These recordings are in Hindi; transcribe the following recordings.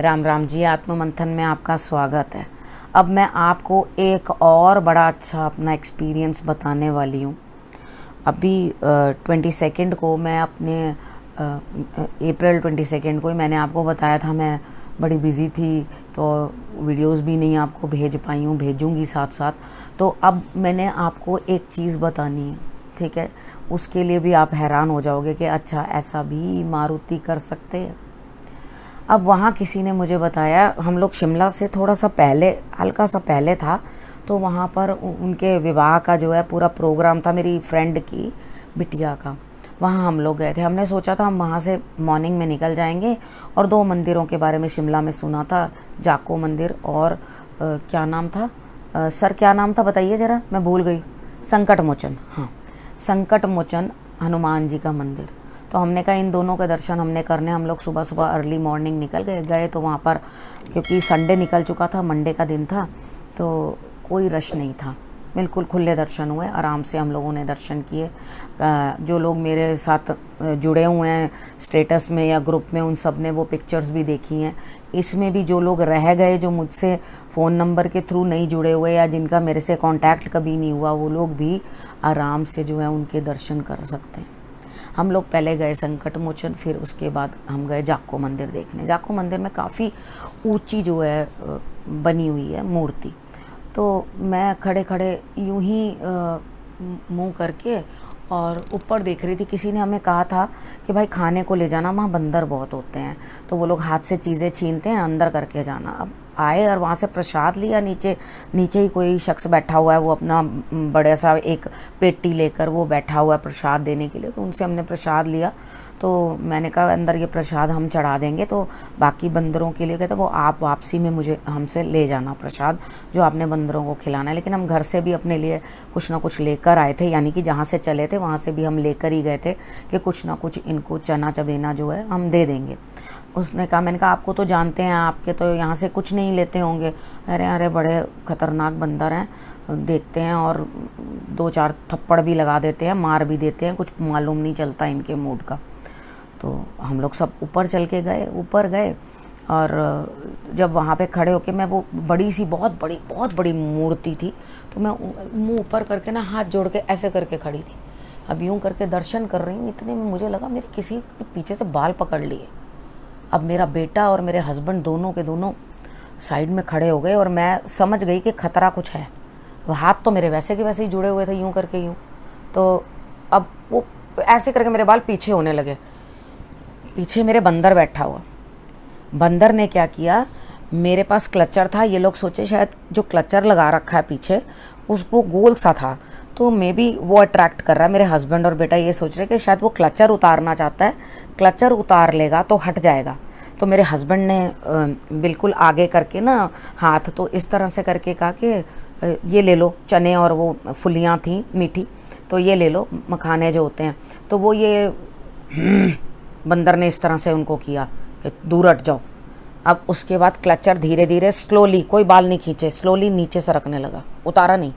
राम राम जी। आत्म मंथन में आपका स्वागत है। अब मैं आपको एक और बड़ा अच्छा अपना एक्सपीरियंस बताने वाली हूँ। अभी 22 को मैं अपने अप्रैल 22 को ही मैंने आपको बताया था, मैं बड़ी बिज़ी थी तो वीडियोस भी नहीं आपको भेज पाई हूँ, भेजूँगी साथ साथ। तो अब मैंने आपको एक चीज़ बतानी है, ठीक है। उसके लिए भी आप हैरान हो जाओगे कि अच्छा ऐसा भी मारुति कर सकते हैं। अब वहाँ किसी ने मुझे बताया, हम लोग शिमला से थोड़ा सा पहले, हल्का सा पहले था, तो वहाँ पर उनके विवाह का जो है पूरा प्रोग्राम था, मेरी फ्रेंड की बिटिया का। वहाँ हम लोग गए थे। हमने सोचा था हम वहाँ से मॉर्निंग में निकल जाएंगे और 2 मंदिरों के बारे में शिमला में सुना था, जाको मंदिर और क्या नाम था सर, क्या नाम था बताइए ज़रा, मैं भूल गई। संकट मोचन, हाँ, संकट मोचन हनुमान जी का मंदिर। तो हमने कहा इन दोनों के दर्शन हमने करने। हम लोग सुबह सुबह अर्ली मॉर्निंग निकल गए तो वहाँ पर, क्योंकि संडे निकल चुका था, मंडे का दिन था, तो कोई रश नहीं था, बिल्कुल खुले दर्शन हुए, आराम से हम लोगों ने दर्शन किए। जो लोग मेरे साथ जुड़े हुए हैं स्टेटस में या ग्रुप में, उन सब ने वो पिक्चर्स भी देखी हैं। इसमें भी जो लोग रह गए, जो मुझसे फ़ोन नंबर के थ्रू नहीं जुड़े हुए या जिनका मेरे से कांटेक्ट कभी नहीं हुआ, वो लोग भी आराम से जो है उनके दर्शन कर सकते हैं। हम लोग पहले गए संकट मोचन, फिर उसके बाद हम गए जाको मंदिर देखने। जाको मंदिर में काफ़ी ऊंची जो है बनी हुई है मूर्ति। तो मैं खड़े खड़े यूं ही मुंह करके और ऊपर देख रही थी। किसी ने हमें कहा था कि भाई खाने को ले जाना, वहाँ बंदर बहुत होते हैं, तो वो लोग हाथ से चीज़ें छीनते हैं, अंदर करके जाना। अब आए और वहाँ से प्रसाद लिया। नीचे नीचे ही कोई शख्स बैठा हुआ है, वो अपना बड़ा सा एक पेटी लेकर वो बैठा हुआ है प्रसाद देने के लिए। तो उनसे हमने प्रसाद लिया। तो मैंने कहा अंदर ये प्रसाद हम चढ़ा देंगे, तो बाकी बंदरों के लिए कहते वो आप वापसी में मुझे हमसे ले जाना प्रसाद जो आपने बंदरों को खिलाना है। लेकिन हम घर से भी अपने लिए कुछ ना कुछ लेकर आए थे, यानी कि जहाँ से चले थे वहाँ से भी हम लेकर ही गए थे कि कुछ ना कुछ इनको चना चबेना जो है हम दे देंगे। उसने कहा, मैंने कहा आपको तो जानते हैं, आपके तो यहाँ से कुछ नहीं लेते होंगे। अरे अरे बड़े ख़तरनाक बंदर हैं, देखते हैं और 2-4 थप्पड़ भी लगा देते हैं, मार भी देते हैं, कुछ मालूम नहीं चलता इनके मूड का। तो हम लोग सब ऊपर चल के गए, ऊपर गए और जब वहाँ पे खड़े होके मैं, वो बड़ी सी बहुत बड़ी मूर्ति थी, तो मैं मुँह ऊपर करके ना हाथ जोड़ के ऐसे करके खड़ी थी। अब यूँ करके दर्शन कर रही हूँ, इतने में मुझे लगा मेरे किसी पीछे से बाल पकड़ लिए। अब मेरा बेटा और मेरे हस्बैंड दोनों के दोनों साइड में खड़े हो गए और मैं समझ गई कि खतरा कुछ है। अब हाथ तो मेरे वैसे के वैसे ही जुड़े हुए थे, यूँ करके यूँ। तो अब वो ऐसे करके मेरे बाल पीछे होने लगे। पीछे मेरे बंदर बैठा हुआ। बंदर ने क्या किया, मेरे पास क्लचर था, ये लोग सोचे शायद जो क्लचर लगा रखा है पीछे उसको गोल सा था, तो मे बी वो अट्रैक्ट कर रहा है। मेरे हस्बैंड और बेटा ये सोच रहे कि शायद वो क्लचर उतारना चाहता है, क्लचर उतार लेगा तो हट जाएगा। तो मेरे हस्बैंड ने बिल्कुल आगे करके ना हाथ, तो इस तरह से करके कहा कि ये ले लो चने, और वो फुलियाँ थी मीठी, तो ये ले लो मखाने जो होते हैं। तो वो ये बंदर ने इस तरह से उनको किया कि दूर हट जाओ। अब उसके बाद क्लचर धीरे धीरे स्लोली, कोई बाल नहीं खींचे, स्लोली नीचे सरकने लगा, उतारा नहीं।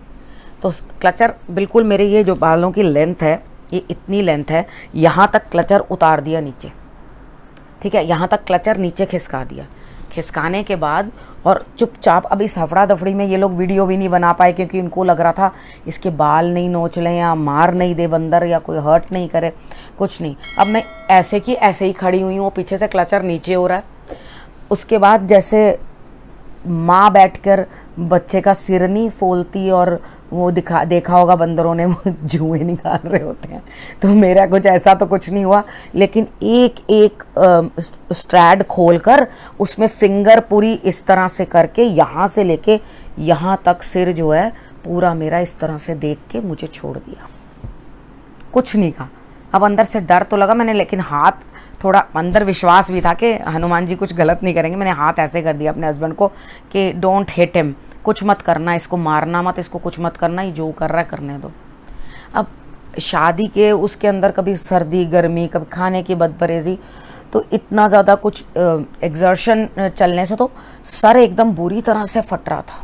तो क्लचर बिल्कुल मेरे ये जो बालों की लेंथ है, ये इतनी लेंथ है, यहाँ तक क्लचर उतार दिया नीचे, ठीक है, यहाँ तक क्लचर नीचे खिसका दिया। खिसकाने के बाद और चुपचाप, अब इस हफड़ा दफड़ी में ये लोग वीडियो भी नहीं बना पाए, क्योंकि इनको लग रहा था इसके बाल नहीं नोच लें या मार नहीं दे बंदर या कोई हर्ट नहीं करे, कुछ नहीं। अब मैं ऐसे की ऐसे ही खड़ी हुई हूँ, वो पीछे से क्लचर नीचे हो रहा है। उसके बाद जैसे माँ बैठकर बच्चे का सिर नहीं फोलती, और वो देखा होगा बंदरों ने, वो जुएं निकाल रहे होते हैं, तो मेरा कुछ ऐसा तो कुछ नहीं हुआ। लेकिन एक एक स्ट्रैड खोलकर उसमें फिंगर पूरी इस तरह से करके यहाँ से लेके यहाँ तक सिर जो है पूरा मेरा इस तरह से देख के मुझे छोड़ दिया, कुछ नहीं कहा। अब अंदर से डर तो लगा मैंने, लेकिन हाथ, थोड़ा अंदर विश्वास भी था कि हनुमान जी कुछ गलत नहीं करेंगे। मैंने हाथ ऐसे कर दिया अपने हस्बैंड को कि डोंट हिट हिम, कुछ मत करना, इसको मारना मत, इसको कुछ मत करना, ये जो कर रहा है करने दो। अब शादी के उसके अंदर कभी सर्दी गर्मी, कभी खाने की बदपरहेज़ी, तो इतना ज़्यादा कुछ एग्जर्शन चलने से तो सर एकदम बुरी तरह से फट रहा था,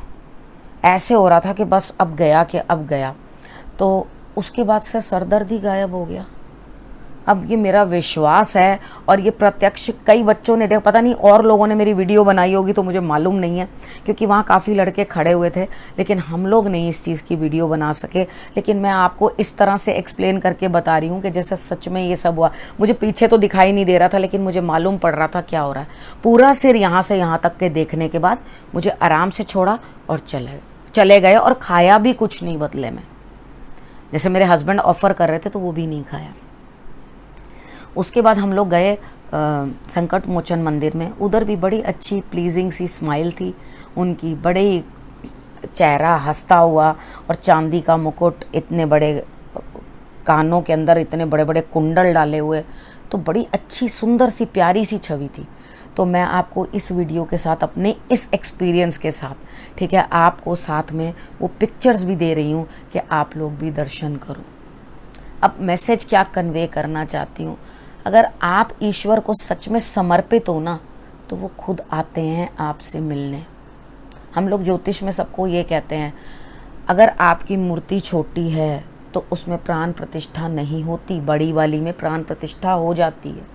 ऐसे हो रहा था कि बस अब गया कि अब गया। तो उसके बाद से सर दर्द ही गायब हो गया। अब ये मेरा विश्वास है और ये प्रत्यक्ष कई बच्चों ने देखा, पता नहीं और लोगों ने मेरी वीडियो बनाई होगी तो मुझे मालूम नहीं है, क्योंकि वहाँ काफ़ी लड़के खड़े हुए थे, लेकिन हम लोग नहीं इस चीज़ की वीडियो बना सके। लेकिन मैं आपको इस तरह से एक्सप्लेन करके बता रही हूँ कि जैसे सच में ये सब हुआ। मुझे पीछे तो दिखाई नहीं दे रहा था, लेकिन मुझे मालूम पड़ रहा था क्या हो रहा है। पूरा सिर यहाँ से यहाँ तक के देखने के बाद मुझे आराम से छोड़ा और चले गए, और खाया भी कुछ नहीं बदले में। जैसे मेरे हस्बैंड ऑफ़र कर रहे थे तो वो भी नहीं खाया। उसके बाद हम लोग गए संकट मोचन मंदिर में। उधर भी बड़ी अच्छी प्लीजिंग सी स्माइल थी उनकी, बड़े चेहरा हंसता हुआ, और चांदी का मुकुट, इतने बड़े कानों के अंदर इतने बड़े बड़े कुंडल डाले हुए, तो बड़ी अच्छी सुंदर सी प्यारी सी छवि थी। तो मैं आपको इस वीडियो के साथ, अपने इस एक्सपीरियंस के साथ, ठीक है, आपको साथ में वो पिक्चर्स भी दे रही हूँ कि आप लोग भी दर्शन करो। अब मैसेज क्या कन्वे करना चाहती हूँ, अगर आप ईश्वर को सच में समर्पित हो ना, तो वो खुद आते हैं आपसे मिलने। हम लोग ज्योतिष में सबको ये कहते हैं, अगर आपकी मूर्ति छोटी है तो उसमें प्राण प्रतिष्ठा नहीं होती, बड़ी वाली में प्राण प्रतिष्ठा हो जाती है।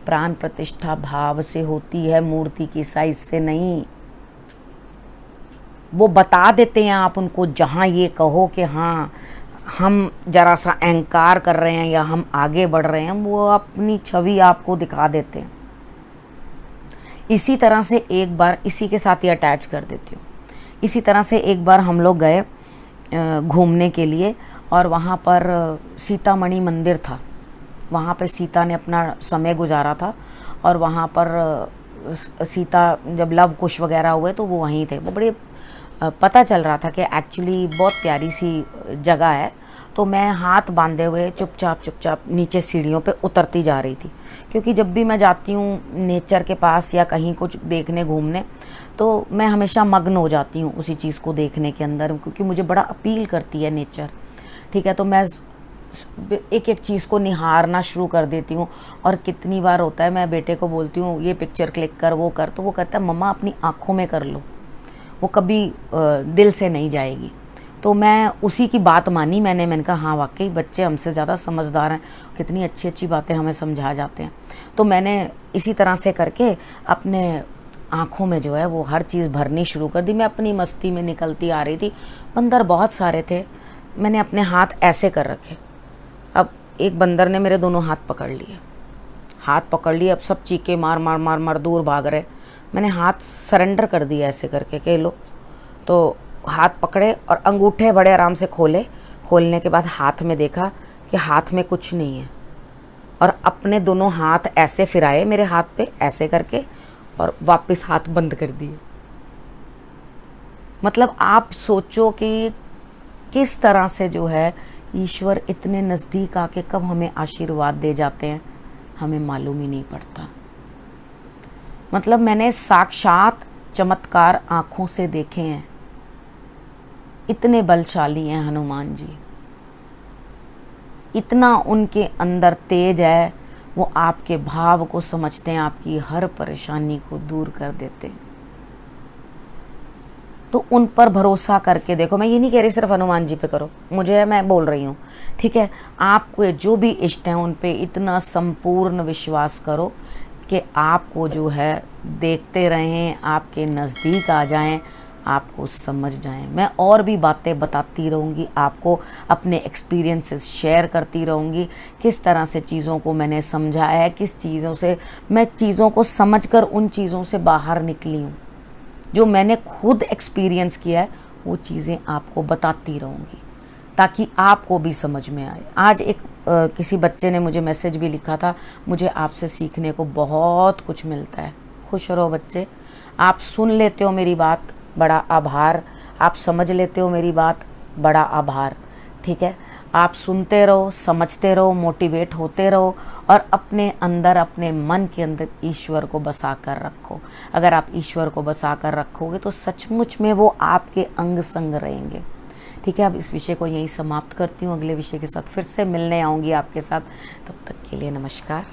प्राण प्रतिष्ठा भाव से होती है, मूर्ति की साइज से नहीं। वो बता देते हैं आप उनको, जहाँ ये कहो कि हाँ हम जरा सा अहंकार कर रहे हैं या हम आगे बढ़ रहे हैं, वो अपनी छवि आपको दिखा देते हैं। इसी तरह से एक बार, इसी के साथ ही अटैच कर देती हूँ, इसी तरह से एक बार हम लोग गए घूमने के लिए, और वहाँ पर सीतामढ़ी मंदिर था। वहाँ पर सीता ने अपना समय गुजारा था, और वहाँ पर सीता जब लव कुश वगैरह हुए तो वो वहीं थे। वो बड़े पता चल रहा था कि एक्चुअली बहुत प्यारी सी जगह है। तो मैं हाथ बांधे हुए चुपचाप नीचे सीढ़ियों पे उतरती जा रही थी, क्योंकि जब भी मैं जाती हूँ नेचर के पास या कहीं कुछ देखने घूमने, तो मैं हमेशा मग्न हो जाती हूँ उसी चीज़ को देखने के अंदर, क्योंकि मुझे बड़ा अपील करती है नेचर, ठीक है। तो मैं एक एक चीज़ को निहारना शुरू कर देती हूँ। और कितनी बार होता है, मैं बेटे को बोलती हूँ ये पिक्चर क्लिक कर, वो कर, तो वो कहता है मम्मा अपनी आँखों में कर लो, वो कभी दिल से नहीं जाएगी। तो मैं उसी की बात मानी मैंने कहा हाँ वाकई बच्चे हमसे ज़्यादा समझदार हैं, कितनी अच्छी अच्छी बातें हमें समझा जाते हैं। तो मैंने इसी तरह से करके अपने आँखों में जो है वो हर चीज़ भरनी शुरू कर दी। मैं अपनी मस्ती में निकलती आ रही थी। बंदर बहुत सारे थे, मैंने अपने हाथ ऐसे कर रखे। अब एक बंदर ने मेरे दोनों हाथ पकड़ लिए, अब सब चीखे मार मार मार मार दूर भाग रहे। मैंने हाथ सरेंडर कर दिया ऐसे करके के लो, तो हाथ पकड़े और अंगूठे बड़े आराम से खोलने के बाद हाथ में देखा कि हाथ में कुछ नहीं है, और अपने दोनों हाथ ऐसे फिराए मेरे हाथ पे ऐसे करके, और वापस हाथ बंद कर दिए। मतलब आप सोचो कि किस तरह से जो है ईश्वर इतने नज़दीक आके कब हमें आशीर्वाद दे जाते हैं, हमें मालूम ही नहीं पड़ता। मतलब मैंने साक्षात चमत्कार आँखों से देखे हैं। इतने बलशाली हैं हनुमान जी, इतना उनके अंदर तेज है, वो आपके भाव को समझते हैं, आपकी हर परेशानी को दूर कर देते हैं। तो उन पर भरोसा करके देखो। मैं ये नहीं कह रही सिर्फ हनुमान जी पे करो, मैं बोल रही हूँ, ठीक है। आपको जो भी इष्ट हैं उन पे इतना संपूर्ण विश्वास करो कि आपको जो है देखते रहें, आपके नज़दीक आ जाएं, आपको समझ जाएं। मैं और भी बातें बताती रहूँगी आपको, अपने एक्सपीरियंसेस शेयर करती रहूँगी, किस तरह से चीज़ों को मैंने समझा है, किस चीज़ों से मैं चीज़ों को समझकर उन चीज़ों से बाहर निकली हूँ। जो मैंने खुद एक्सपीरियंस किया है वो चीज़ें आपको बताती रहूँगी ताकि आपको भी समझ में आए। आज एक किसी बच्चे ने मुझे मैसेज भी लिखा था, मुझे आपसे सीखने को बहुत कुछ मिलता है। खुश रहो बच्चे, आप सुन लेते हो मेरी बात, बड़ा आभार। आप समझ लेते हो मेरी बात, बड़ा आभार, ठीक है। आप सुनते रहो, समझते रहो, मोटिवेट होते रहो, और अपने अंदर, अपने मन के अंदर ईश्वर को बसा कर रखो। अगर आप ईश्वर को बसा कर रखोगे तो सचमुच में वो आपके अंग संग रहेंगे, ठीक है। अब इस विषय को यहीं समाप्त करती हूँ, अगले विषय के साथ फिर से मिलने आऊँगी आपके साथ। तब तक के लिए नमस्कार।